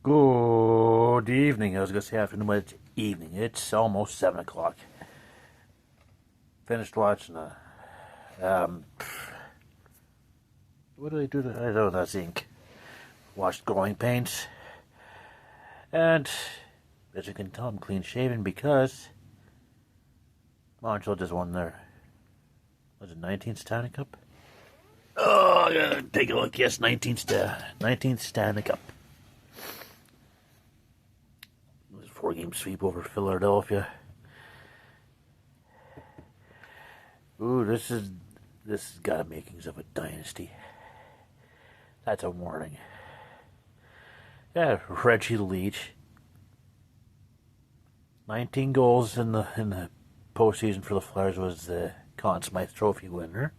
Good evening. I was going to say afternoon, but it's evening. It's almost 7 o'clock. Finished watching what did I do? I don't know, that's Ink. Watched Growing Pains. And as you can tell, I'm clean shaven because Montreal just won their, was it 19th Stanley Cup? Oh, I gotta take a look. Yes, 19th Stanley Cup. 4-game sweep over Philadelphia. Ooh, this has got makings of a dynasty. That's a warning. Yeah, Reggie Leach. 19 goals in the postseason for the Flyers, was the Conn Smythe Trophy winner.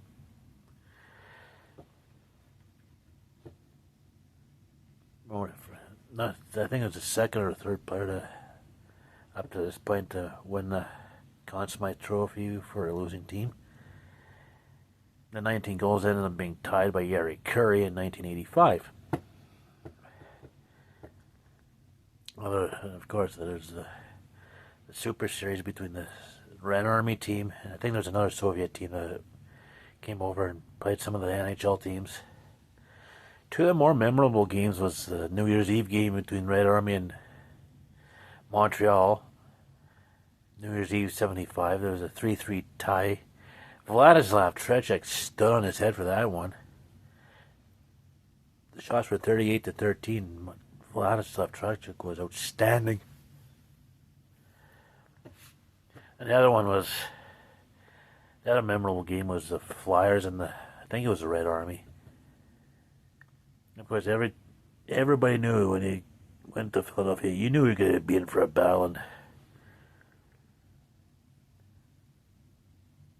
I think it was the second or third player up to this point to win the Conn Smythe Trophy for a losing team. The 19 goals ended up being tied by Jari Kurri in 1985. Of course, there's the Super Series between the Red Army team, and I think there's another Soviet team that came over and played some of the NHL teams. Two of the more memorable games was the New Year's Eve game between Red Army and Montreal. New Year's Eve 75, there was a 3-3 tie. Vladislav Tretiak stood on his head for that one. The shots were 38-13. Vladislav Tretiak was outstanding. And the other memorable game was the Flyers and I think it was the Red Army. Of course, everybody knew when he went to Philadelphia, you knew he was going to be in for a battle. And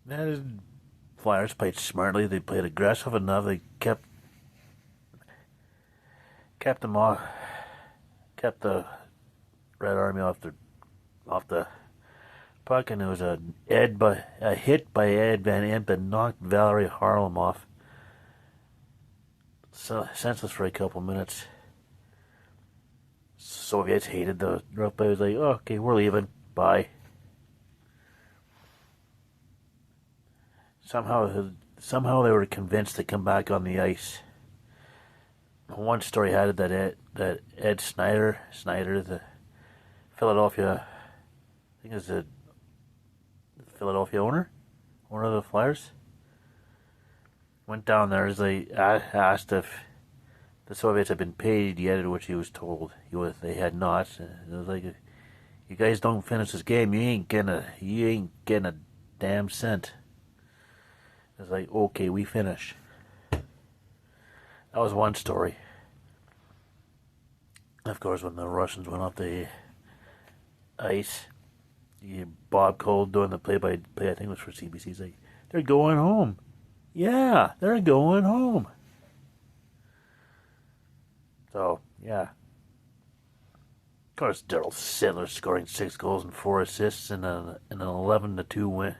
the Flyers played smartly. They played aggressive enough. They kept them off, kept the Red Army off the puck, and it was a hit by Ed Van Impe that knocked Valerie Harlem off. So senseless for a couple minutes. Soviets hated the rough play. It was like, oh, okay, we're leaving. Bye. Somehow they were convinced to come back on the ice. One story had it that Ed Snyder, the Philadelphia, I think it was the Philadelphia owner of the Flyers, went down there as they asked if the Soviets had been paid yet, which he was told they had not. It was like, you guys don't finish this game, you ain't getting a damn cent. It's like, okay, we finish. That was one story. Of course, when the Russians went off the ice, Bob Cole doing the play-by-play, I think it was for CBC, he's like, they're going home. Yeah, they're going home. So, yeah. Of course, Daryl Sittler scoring 6 goals and 4 assists in an 11-2 win,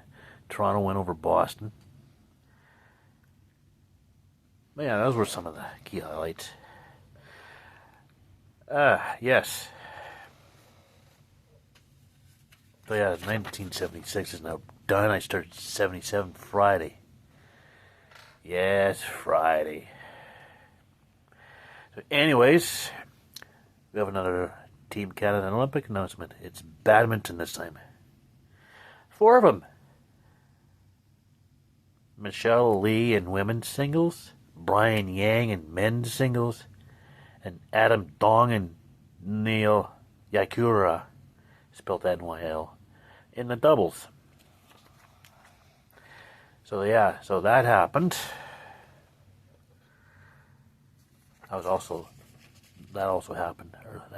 Toronto win over Boston. But yeah, those were some of the key highlights. Yes. So yeah, 1976 is now done. I started 77 Friday. Yes, Friday. So anyways, we have another Team Canada Olympic announcement. It's badminton this time. 4 of them. Michelle Lee in women's singles, Brian Yang in men's singles, and Adam Dong and Neil Yakura, spelled N-Y-L, in the doubles. So yeah, that happened. That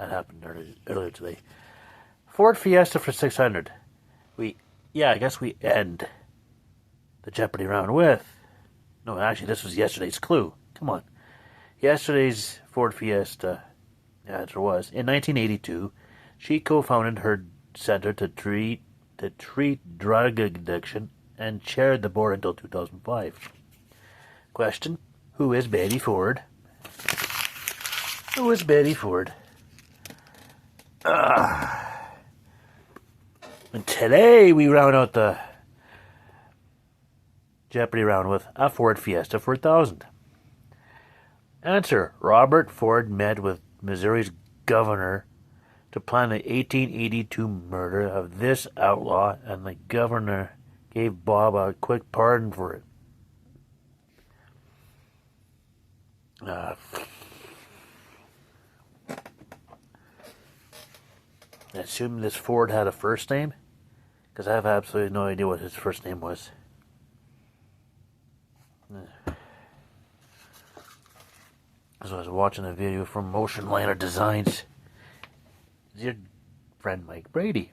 happened earlier today. Ford Fiesta for 600. I guess we end the Jeopardy round with. No, actually, this was yesterday's clue. Come on. Yesterday's Ford Fiesta, yeah, there was. In 1982, she co-founded her center to treat drug addiction and chaired the board until 2005. Question: who is Betty Ford? Who is Betty Ford? And today we round out the Jeopardy round with a Ford Fiesta 4000. Answer: Robert Ford met with Missouri's governor to plan the 1882 murder of this outlaw, and the governor gave Bob a quick pardon for it. I assume this Ford had a first name, because I have absolutely no idea what his first name was. So I was watching a video from Ocean Liner Designs. Your friend Mike Brady.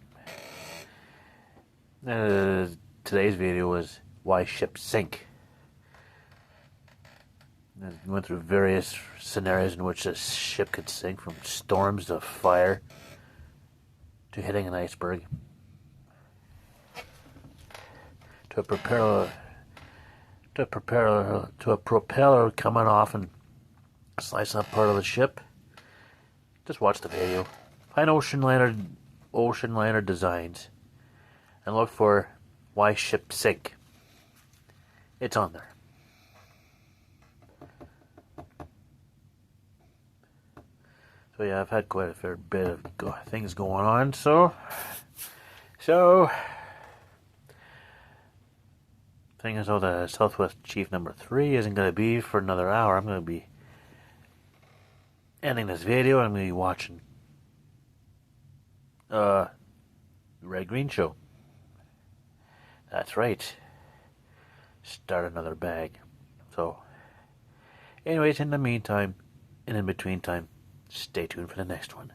Today's video was why ships sink. And we went through various scenarios in which a ship could sink, from storms to fire to hitting an iceberg to a propeller coming off and slicing up part of the ship. Just watch the video. Find Ocean Liner Designs and look for why ships sink. It's on there. So yeah, I've had quite a fair bit of things going on. So thing is, the Southwest Chief number 3 isn't going to be for another hour. I'm going to be ending this video. I'm going to be watching the Red Green Show. That's right. Start another bag. So, anyways, in the meantime, and in between time, stay tuned for the next one.